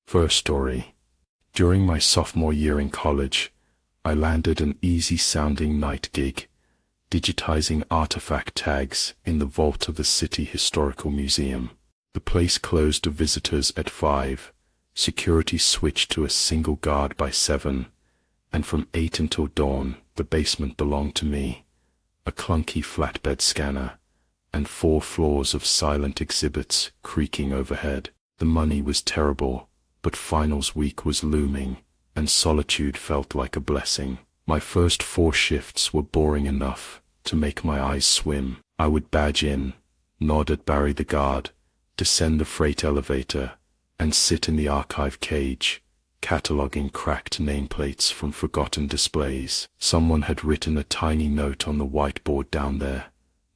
First story. During my sophomore year in college, I landed an easy-sounding night gig, digitizing artifact tags in the vault of the City Historical Museum. The place closed to visitors at 5, security switched to a single guard by 7, and from 8 until dawn, the basement belonged to me. A clunky flatbed scanner, and 4 floors of silent exhibits creaking overhead. The money was terrible, but finals week was looming, and solitude felt like a blessing. My first 4 shifts were boring enough to make my eyes swim. I would badge in, nod at Barry the guard, descend the freight elevator, and sit in the archive cage, cataloging cracked nameplates from forgotten displays. Someone had written a tiny note on the whiteboard down there.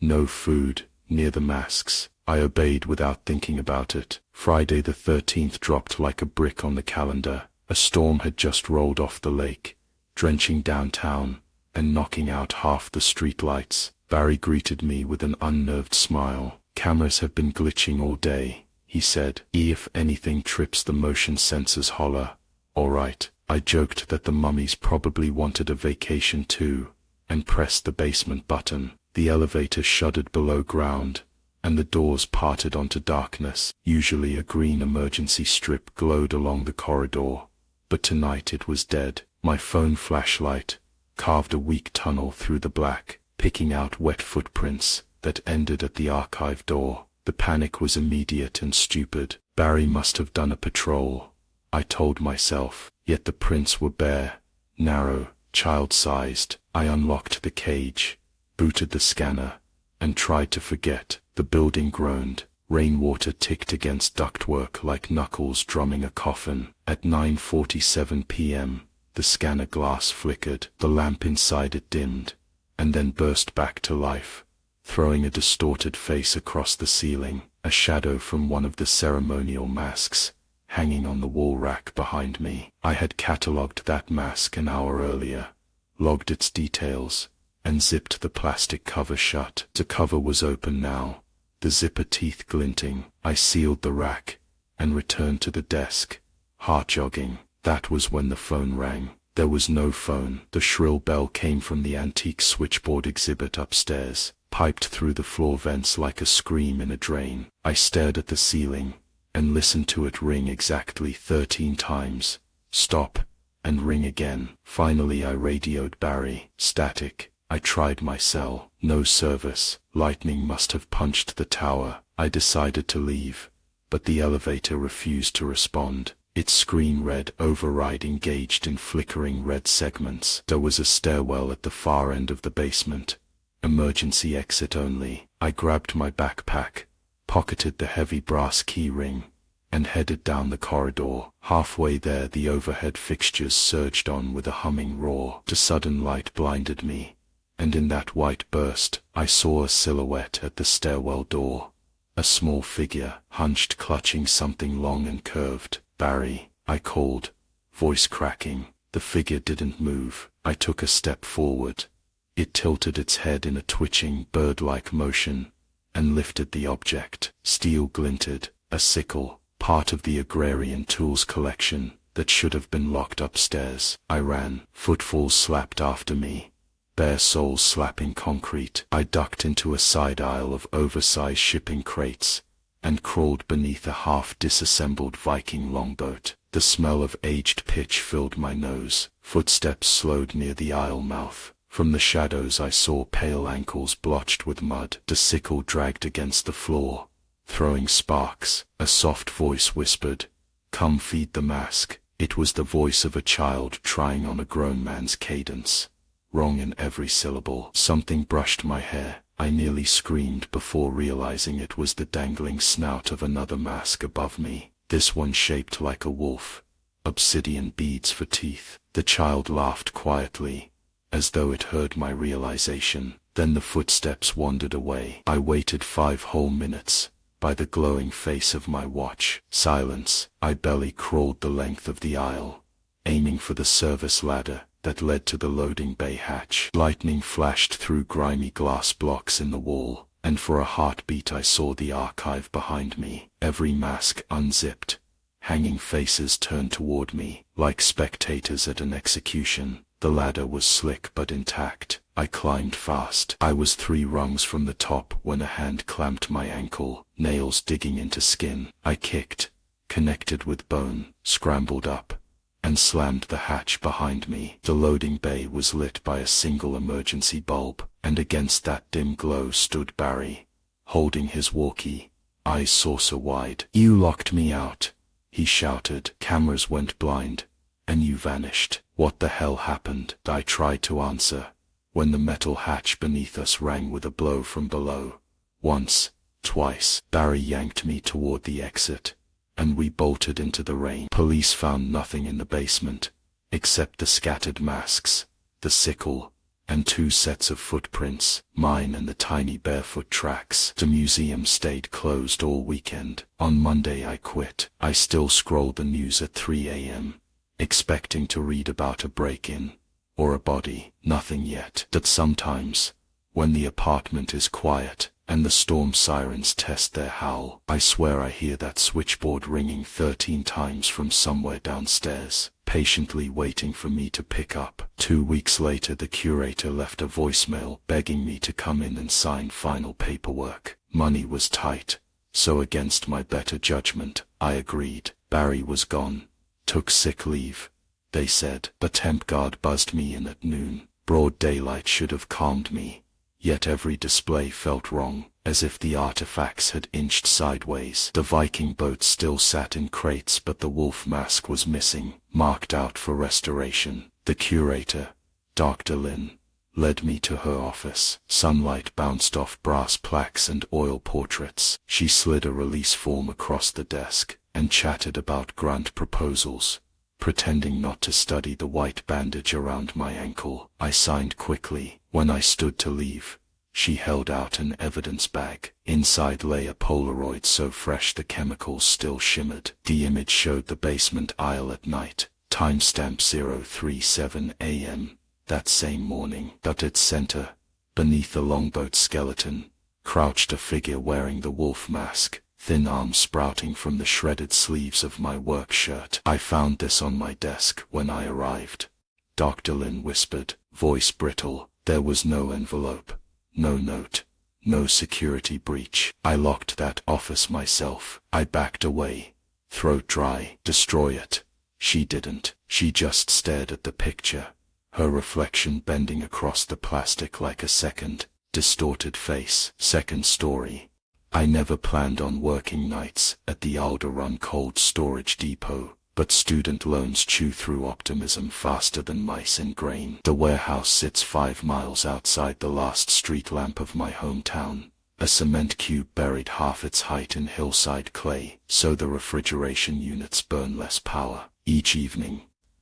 No food, near the masks. I obeyed without thinking about it. Friday the 13th dropped like a brick on the calendar. A storm had just rolled off the lake, drenching downtown and knocking out half the street lights. Barry greeted me with an unnerved smile. "Cameras have been glitching all day," he said. "If anything trips the motion sensors, holler." "All right." I joked that the mummies probably wanted a vacation too, and pressed the basement button. The elevator shuddered below ground, and the doors parted onto darkness. Usually a green emergency strip glowed along the corridor, but tonight it was dead. My phone flashlight carved a weak tunnel through the black, picking out wet footprints that ended at the archive door. The panic was immediate and stupid. Barry must have done a patrol, I told myself, yet the prints were bare, narrow, child-sized. I unlocked the cage, booted the scanner, and tried to forget. The building groaned. Rainwater ticked against ductwork like knuckles drumming a coffin. At 9:47 p.m., the scanner glass flickered. The lamp inside it dimmed, and then burst back to life, throwing a distorted face across the ceiling. A shadow from one of the ceremonial masks, hanging on the wall rack behind me. I had catalogued that mask an hour earlier, logged its details, and zipped the plastic cover shut. The cover was open now, the zipper teeth glinting. I sealed the rack and returned to the desk, heart jogging. That was when the phone rang. There was no phone. The shrill bell came from the antique switchboard exhibit upstairs, piped through the floor vents like a scream in a drain. I stared at the ceiling and listened to it ring exactly 13 times, stop, and ring again. Finally I radioed Barry. Static. I tried my cell. No service. Lightning must have punched the tower. I decided to leave, but the elevator refused to respond. Its screen read "Override engaged" in flickering red segments. There was a stairwell at the far end of the basement. Emergency exit only. I grabbed my backpack, pocketed the heavy brass key ring, and headed down the corridor. Halfway there the overhead fixtures surged on with a humming roar. The sudden light blinded me, and in that white burst, I saw a silhouette at the stairwell door. A small figure, hunched, clutching something long and curved. "Barry," I called, voice cracking. The figure didn't move. I took a step forward. It tilted its head in a twitching, bird-like motion, and lifted the object. Steel glinted, a sickle, part of the agrarian tools collection that should have been locked upstairs. I ran. Footfalls slapped after me, bare soles slapping concrete. I ducked into a side aisle of oversized shipping crates, and crawled beneath a half-disassembled Viking longboat. The smell of aged pitch filled my nose. Footsteps slowed near the aisle mouth. From the shadows I saw pale ankles blotched with mud. The sickle dragged against the floor, throwing sparks. A soft voice whispered, "Come feed the mask." It was the voice of a child trying on a grown man's cadence, wrong in every syllable. Something brushed my hair. I nearly screamed before realizing it was the dangling snout of another mask above me, this one shaped like a wolf, obsidian beads for teeth. The child laughed quietly, as though it heard my realization. Then the footsteps wandered away. I waited 5 whole minutes, by the glowing face of my watch. Silence. I belly crawled the length of the aisle, aiming for the service ladder that led to the loading bay hatch. Lightning flashed through grimy glass blocks in the wall, and for a heartbeat I saw the archive behind me. Every mask unzipped, Hanging faces turned toward me, like spectators at an execution. The ladder was slick but intact. I climbed fast. I was 3 rungs from the top when a hand clamped my ankle, nails digging into skin. I kicked, connected with bone, scrambled up, and slammed the hatch behind me. The loading bay was lit by a single emergency bulb, and against that dim glow stood Barry, holding his walkie, eyes saucer-wide. "You locked me out," he shouted. "Cameras went blind, and you vanished. What the hell happened?" I tried to answer, when the metal hatch beneath us rang with a blow from below. Once, twice. Barry yanked me toward the exit, and we bolted into the rain. Police found nothing in the basement, except the scattered masks, the sickle, and 2 sets of footprints, mine and the tiny barefoot tracks. The museum stayed closed all weekend. On Monday I quit. I still scrolled the news at 3 a.m., expecting to read about a break-in, or a body. Nothing yet. But sometimes, when the apartment is quiet, and the storm sirens test their howl, I swear I hear that switchboard ringing 13 times from somewhere downstairs, patiently waiting for me to pick up. 2 weeks later the curator left a voicemail begging me to come in and sign final paperwork. Money was tight, so against my better judgment, I agreed. Barry was gone. Took sick leave, they said. The temp guard buzzed me in at noon. Broad daylight should have calmed me. Yet every display felt wrong, as if the artifacts had inched sideways. The Viking boat still sat in crates, but the wolf mask was missing, marked out for restoration. The curator, Dr. Lin, led me to her office. Sunlight bounced off brass plaques and oil portraits. She slid a release form across the desk, and chatted about grant proposals, pretending not to study the white bandage around my ankle. I signed quickly. When I stood to leave, she held out an evidence bag. Inside lay a Polaroid so fresh the chemicals still shimmered. The image showed the basement aisle at night, timestamp 037 a.m., that same morning. At its center, beneath the longboat skeleton, crouched a figure wearing the wolf mask, thin arms sprouting from the shredded sleeves of my work shirt. "I found this on my desk when I arrived," Dr. Lin whispered, voice brittle. "There was no envelope, no note, no security breach. I locked that office myself." I backed away, throat dry. "Destroy it." She didn't. She just stared at the picture, her reflection bending across the plastic like a second, distorted face. Second story. I never planned on working nights at the Alder Run cold storage depot, but student loans chew through optimism faster than mice in grain. The warehouse sits 5 miles outside the last street lamp of my hometown, a cement cube buried half its height in hillside clay, so the refrigeration units burn less power. Each evening,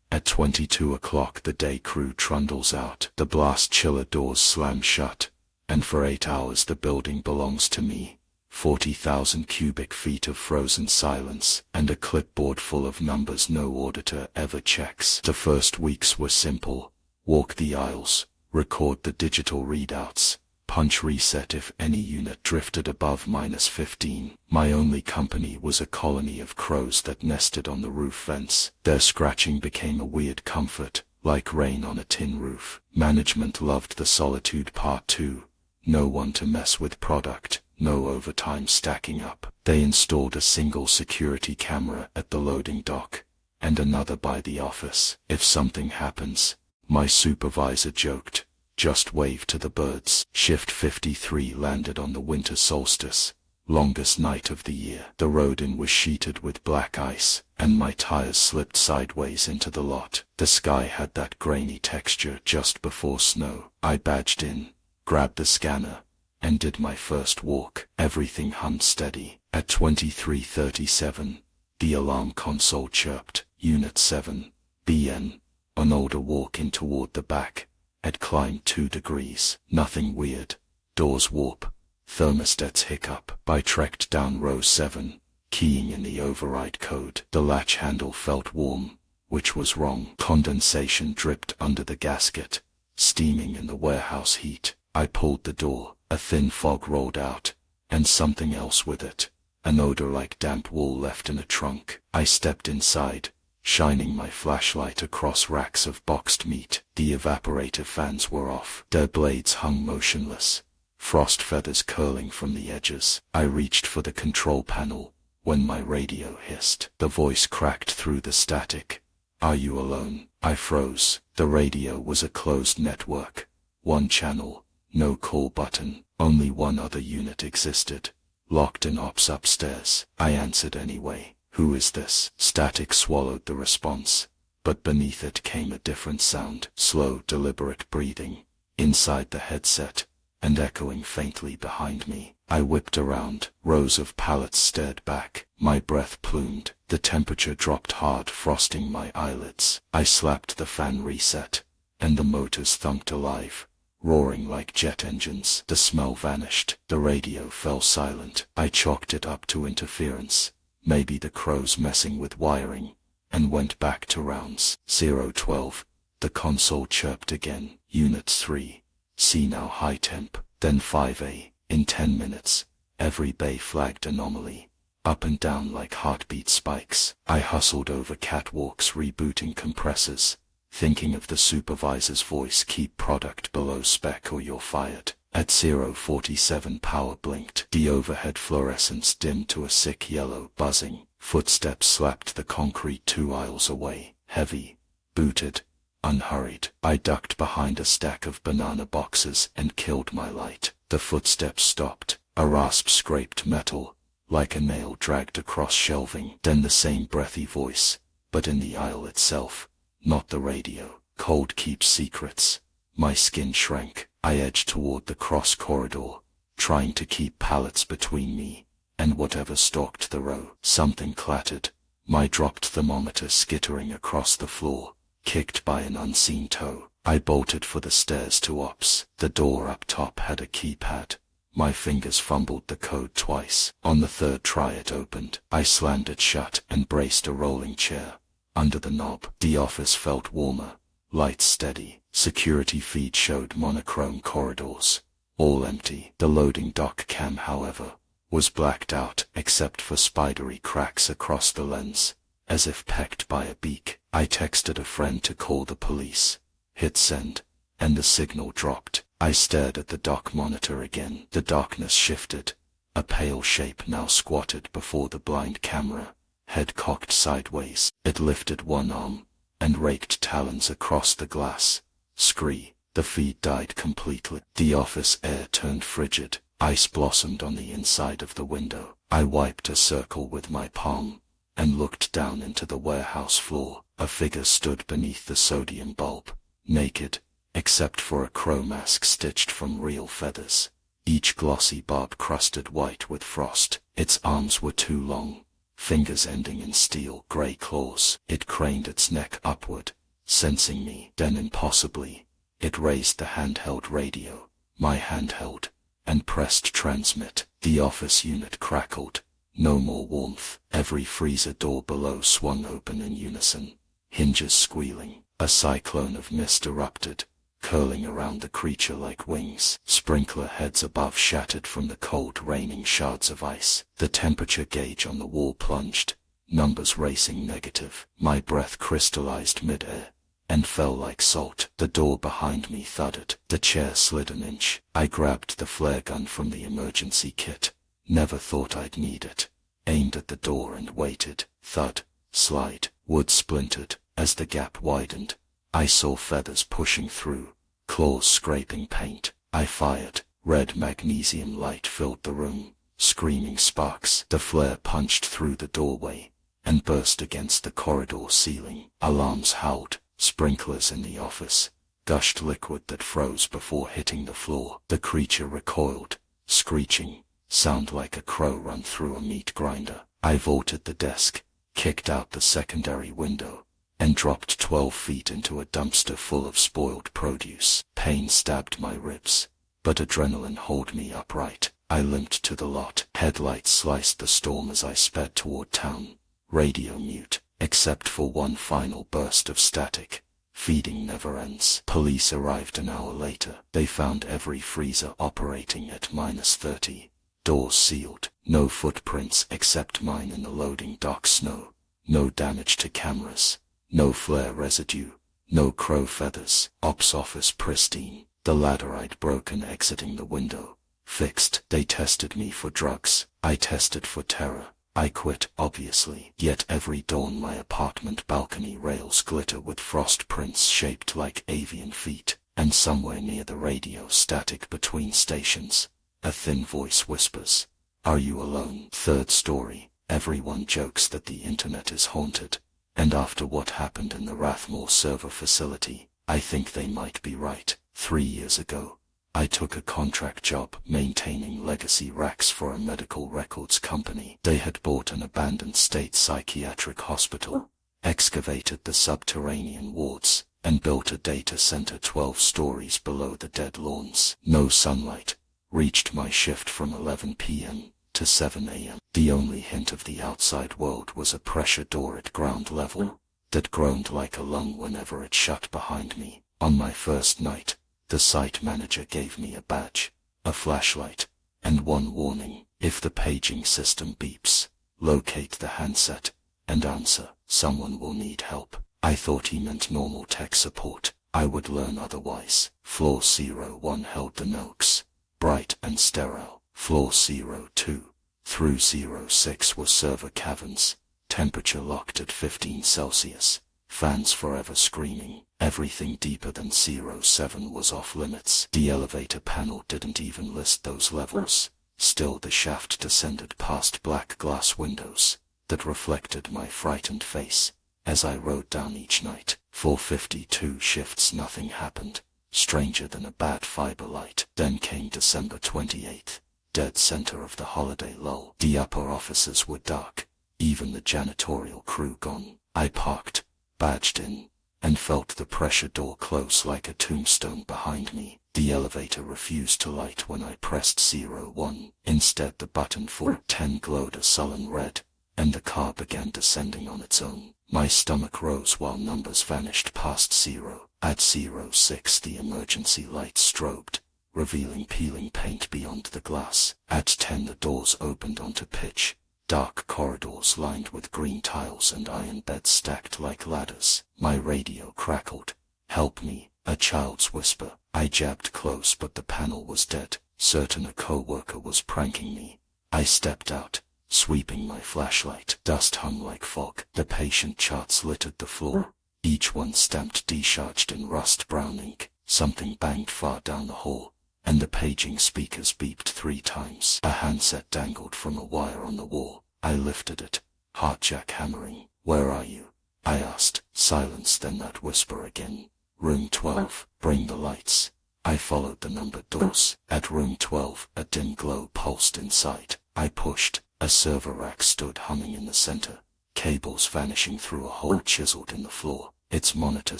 at 22 o'clock the day crew trundles out. The blast chiller doors slam shut, and for 8 hours the building belongs to me. 40,000 cubic feet of frozen silence, and a clipboard full of numbers no auditor ever checks. The first weeks were simple. Walk the aisles, record the digital readouts, punch reset if any unit drifted above -15. My only company was a colony of crows that nested on the roof vents. Their scratching became a weird comfort, like rain on a tin roof. Management loved the solitude part too. No one to mess with product. No overtime stacking up. They installed a single security camera at the loading dock, and another by the office. If something happens, my supervisor joked, just wave to the birds. Shift 53 landed on the winter solstice, longest night of the year. The road in was sheeted with black ice, and my tires slipped sideways into the lot. The sky had that grainy texture just before snow. I badged in, grabbed the scanner, and did my first walk. Everything hummed steady. At 23:37, the alarm console chirped. Unit 7, BN, an older walk-in toward the back, had climbed 2 degrees. Nothing weird. Doors warp, thermostats hiccup. I trekked down row 7, keying in the override code. The latch handle felt warm, which was wrong. Condensation dripped under the gasket, steaming in the warehouse heat. I pulled the door. A thin fog rolled out, and something else with it. an odor like damp wool left in a trunk. I stepped inside, shining my flashlight across racks of boxed meat. The evaporator fans were off. Their blades hung motionless, frost feathers curling from the edges. I reached for the control panel when my radio hissed. The voice cracked through the static. "Are you alone?" I froze. The radio was a closed network. One channel, no call button. Only one other unit existed, locked in ops upstairs. I answered anyway. "Who is this?" Static swallowed the response, but beneath it came a different sound. Slow, deliberate breathing, inside the headset, and echoing faintly behind me. I whipped around. Rows of pallets stared back. My breath plumed. The temperature dropped hard, frosting my eyelids. I slapped the fan reset, and the motors thunked alive, roaring like jet engines. The smell vanished. The radio fell silent. I chalked it up to interference, maybe the crows messing with wiring, and went back to rounds. 012. The console chirped again. Unit 3. See now high temp. Then 5A. In 10 minutes. Every bay flagged anomaly, up and down like heartbeat spikes. I hustled over catwalks, rebooting compressors, thinking of the supervisor's voice: "Keep product below spec or you're fired." At 047 power blinked. The overhead fluorescence dimmed to a sick yellow buzzing. Footsteps slapped the concrete 2 aisles away. Heavy, booted, unhurried. I ducked behind a stack of banana boxes and killed my light. The footsteps stopped. A rasp scraped metal, like a nail dragged across shelving. Then the same breathy voice, but in the aisle itself, not the radio. "Cold keeps secrets." My skin shrank. I edged toward the cross corridor, trying to keep pallets between me and whatever stalked the row. Something clattered, my dropped thermometer skittering across the floor, kicked by an unseen toe. I bolted for the stairs to ops. The door up top had a keypad. My fingers fumbled the code twice. On the third try it opened. I slammed it shut and braced a rolling chair under the knob. The office felt warmer, lights steady. Security feed showed monochrome corridors, all empty. The loading dock cam, however, was blacked out except for spidery cracks across the lens, as if pecked by a beak. I texted a friend to call the police, hit send, and the signal dropped. I stared at the dock monitor again. The darkness shifted. A pale shape now squatted before the blind camera, head cocked sideways. It lifted one arm and raked talons across the glass. Scree. The feed died completely. The office air turned frigid. Ice blossomed on the inside of the window. I wiped a circle with my palm and looked down into the warehouse floor. A figure stood beneath the sodium bulb, naked, except for a crow mask stitched from real feathers, each glossy barb crusted white with frost. Its arms were too long, fingers ending in steel gray claws. It craned its neck upward, sensing me. Then impossibly, it raised the handheld radio, my handheld, and pressed transmit. The office unit crackled. No more warmth. Every freezer door below swung open in unison, hinges squealing. A cyclone of mist erupted, curling around the creature like wings. Sprinkler heads above shattered from the cold, raining shards of ice. The temperature gauge on the wall plunged, numbers racing negative. My breath crystallized mid-air and fell like salt. The door behind me thudded. The chair slid an inch. I grabbed the flare gun from the emergency kit. Never thought I'd need it. Aimed at the door and waited. Thud, slide, wood splintered. As the gap widened, I saw feathers pushing through, claws scraping paint. I fired. Red magnesium light filled the room, screaming sparks. The flare punched through the doorway and burst against the corridor ceiling. Alarms howled. Sprinklers in the office gushed liquid that froze before hitting the floor. The creature recoiled, screeching, sound like a crow run through a meat grinder. I vaulted the desk, kicked out the secondary window, and dropped 12 feet into a dumpster full of spoiled produce. Pain stabbed my ribs, but adrenaline held me upright. I limped to the lot. Headlights sliced the storm as I sped toward town. Radio mute, except for one final burst of static. Feeding never ends. Police arrived an hour later. They found every freezer operating at -30 Doors sealed. No footprints except mine in the loading dark snow. No damage to cameras. No flare residue. No crow feathers. Ops office pristine. The ladder I'd broken exiting the window. Fixed. They tested me for drugs. I tested for terror. I quit, obviously. Yet every dawn my apartment balcony rails glitter with frost prints shaped like avian feet. And somewhere near the radio static between stations, a thin voice whispers, "Are you alone?" Third story. Everyone jokes that the internet is haunted. And after what happened in the Rathmore server facility, I think they might be right. 3 years ago, I took a contract job maintaining legacy racks for a medical records company. They had bought an abandoned state psychiatric hospital, excavated the subterranean wards, and built a data center 12 stories below the dead lawns. No sunlight. Reached my shift from 11 p.m. to 7 a.m. The only hint of the outside world was a pressure door at ground level that groaned like a lung whenever it shut behind me. On my first night, the site manager gave me a badge, a flashlight, and one warning: if the paging system beeps, locate the handset and answer. Someone will need help. I thought he meant normal tech support. I would learn otherwise. Floor 01 held the nooks, bright and sterile. Floor 02 through 06 were server caverns, temperature locked at 15 Celsius, fans forever screaming. Everything deeper than 07 was off limits. The elevator panel didn't even list those levels. Still the shaft descended past black glass windows that reflected my frightened face as I rode down each night. For 52 shifts nothing happened, stranger than a bad fiber light. Then came December 28th, dead center of the holiday lull. The upper offices were dark, even the janitorial crew gone. I parked, badged in, and felt the pressure door close like a tombstone behind me. The elevator refused to light when I pressed 01. Instead the button for 10 glowed a sullen red, and the car began descending on its own. My stomach rose while numbers vanished past 0. At 06 the emergency lights strobed, revealing peeling paint beyond the glass. At 10 the doors opened onto pitch dark corridors lined with green tiles and iron beds stacked like ladders. My radio crackled. "Help me," a child's whisper. I jabbed close, but the panel was dead. Certain a co-worker was pranking me. I stepped out, sweeping my flashlight. Dust hung like fog. The patient charts littered the floor, each one stamped discharged in rust-brown ink. Something banged far down the hall, and the paging speakers beeped 3 times. A handset dangled from a wire on the wall. I lifted it, heart jackhammering. "Where are you?" I asked. Silence, then that whisper again. "Room 12, bring the lights." I followed the numbered doors. At room 12, a dim glow pulsed inside. I pushed. A server rack stood humming in the center, cables vanishing through a hole chiseled in the floor. Its monitor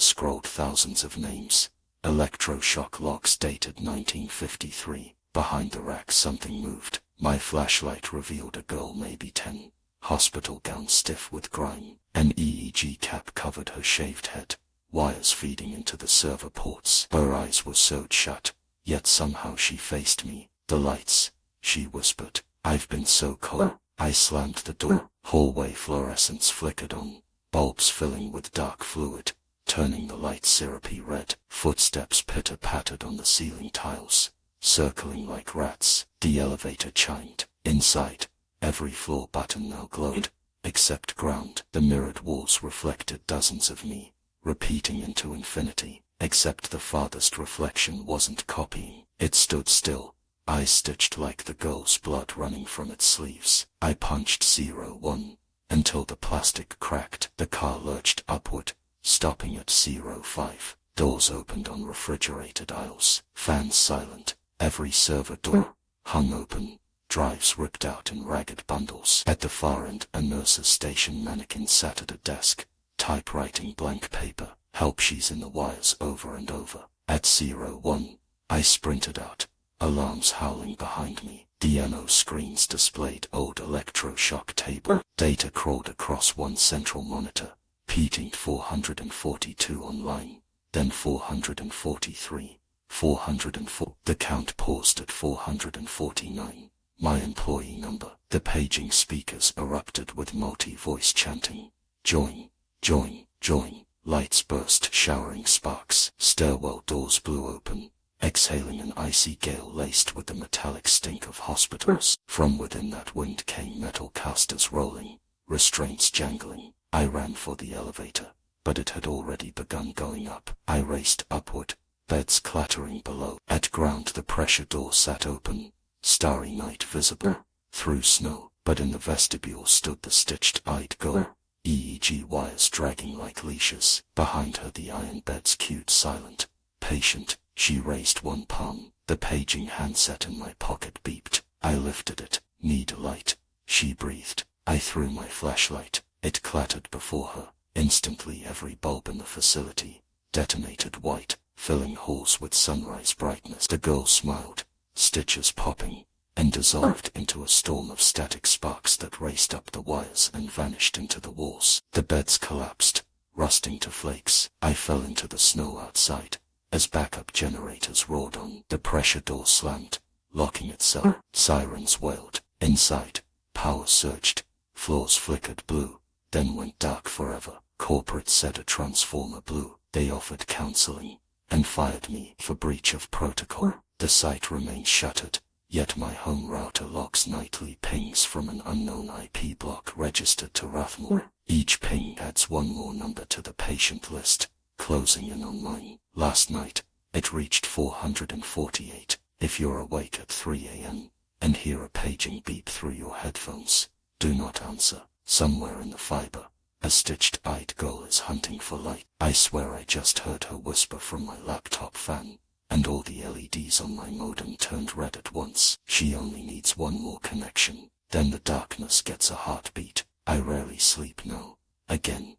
scrolled thousands of names. Electroshock logs dated 1953. Behind the rack something moved. My flashlight revealed a girl, maybe 10. Hospital gown stiff with grime. An EEG cap covered her shaved head. Wires feeding into the server ports. Her eyes were sewed shut, yet somehow she faced me. "The lights," she whispered. "I've been so cold." I slammed the door. Hallway fluorescents flickered on, bulbs filling with dark fluid, turning the light syrupy red. Footsteps pitter-pattered on the ceiling tiles, circling like rats. The elevator chimed. Inside, every floor button now glowed, except ground. The mirrored walls reflected dozens of me, repeating into infinity, except the farthest reflection wasn't copying. It stood still, eyes stitched like the girl's blood running from its sleeves. I punched 01 until the plastic cracked. The car lurched upward, stopping at 05. Doors opened on refrigerated aisles. Fans silent. Every server door hung open. Drives ripped out in ragged bundles. At the far end, a nurse's station mannequin sat at a desk, typewriting blank paper. Help, she's in the wires over and over. At 01, I sprinted out, alarms howling behind me. DNO screens displayed old electroshock table. Data crawled across one central monitor, peaking 442 online, then 443, 404. The count paused at 449. My employee number. The paging speakers erupted with multi-voice chanting. Join, join, join. Lights burst, showering sparks. Stairwell doors blew open, exhaling an icy gale laced with the metallic stink of hospitals. From within that wind came metal casters rolling, restraints jangling. I ran for the elevator, but it had already begun going up. I raced upward, beds clattering below. At ground the pressure door sat open, starry night visible through snow, but in the vestibule stood the stitched-eyed girl, EEG wires dragging like leashes. Behind her the iron beds queued silent, patient. She raised one palm. The paging handset in my pocket beeped. I lifted it. Need a light, she breathed. I threw my flashlight. It clattered before her. Instantly every bulb in the facility detonated white, filling halls with sunrise brightness. The girl smiled, stitches popping, and dissolved into a storm of static sparks that raced up the wires and vanished into the walls. The beds collapsed, rusting to flakes. I fell into the snow outside as backup generators roared on. The pressure door slammed, locking itself. Sirens wailed. Inside, power surged. Floors flickered blue, then went dark forever. Corporate said a transformer blew. They offered counseling and fired me for breach of protocol. The site remained shuttered, yet my home router logs nightly pings from an unknown IP block registered to Rathmore. Each ping adds one more number to the patient list, closing in on mine. Last night, it reached 448. If you're awake at 3 a.m. and hear a paging beep through your headphones, do not answer. Somewhere in the fiber, a stitched-eyed girl is hunting for light. I swear I just heard her whisper from my laptop fan, and all the LEDs on my modem turned red at once. She only needs one more connection. Then the darkness gets a heartbeat. I rarely sleep now. Again.